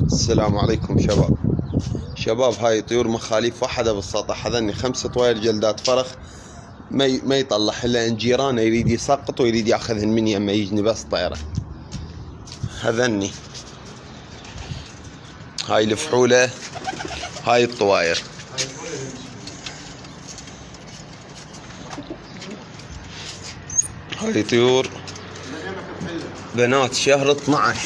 السلام عليكم شباب هاي طيور مخاليف واحدة بالسطح. هذني 5 طواير جلدات فرخ ما يطلع الا ان جيرانه يريد يسقط ويريد ياخذهن من يمه يجني بس طيره. هذني هاي الفحولة، هاي الطواير. هاي طيور بنات شهر 12،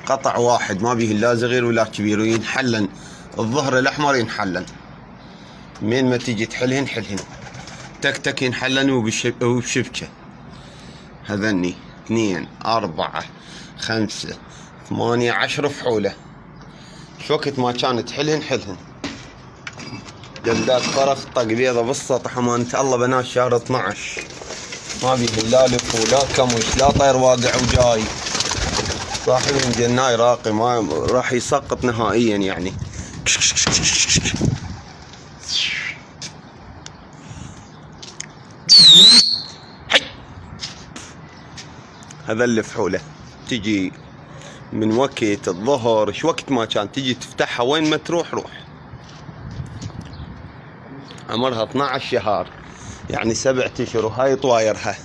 قطع واحد ما بيه لا صغير ولا كبير، وينحلن الظهر الاحمر ينحلن من ما تيجي تحلهن حلهن تك تك ينحلن وبشبكه. هذني 2 4 5 8 10 فحوله، شو وقت ما كانت حلهن جلدات فرخ طق بيضه بالسطح امانه الله. بنات شهر 12 ما بيه لا لف ولا كمش لا طير واقع وجاي. صاحب الجناي راقي ما راح يسقط نهائيا يعني. هذا الفحولة تجي من وقت الظهر، شو وقت ما كان تجي تفتحها وين ما تروح روح. عمرها 12 شهر يعني 7 اشهر، وهاي طوايرها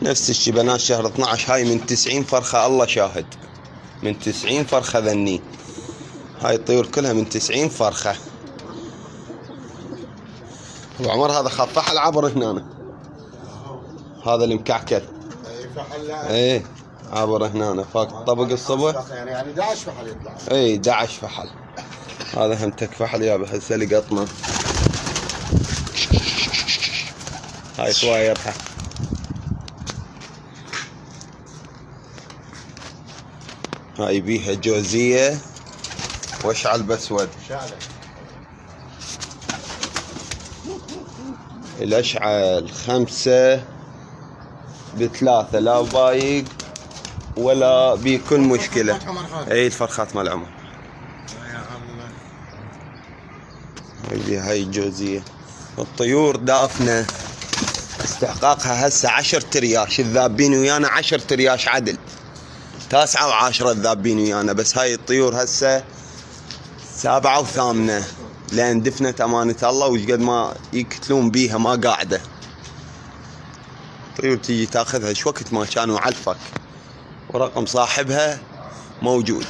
نفس الشي بنات شهر 12. هاي من 90 فرخة الله شاهد، من 90 فرخة ذني. هاي الطيور كلها من 90 فرخة. وعمر هذا خاف فحل عبر هنا، هذا المكعكل ايه عبر هنا فاق طبق الصبح يعني 11 فحل يطلع. ايه 11 فحل. هذا همتك فحل يابا هسه لقطنا. هاي طوايرها. هاي بيها جوزية واشعل بسود. الاشعل 5 ب3، لا بايق ولا بيكون مشكلة. اي الفرخات مال عمر. هاي الجوزية. الطيور دافنة استحقاقها هسه 10 رياش. الذابين ويانا 10 رياش عدل، 9 و10 الذابين ويانا. بس هاي الطيور هسه 7 و8 لان دفنت امانة الله، وش قد ما يقتلون بيها ما قاعدة. طيور تيجي تاخذها شو وقت ما كانوا علفك، ورقم صاحبها موجود.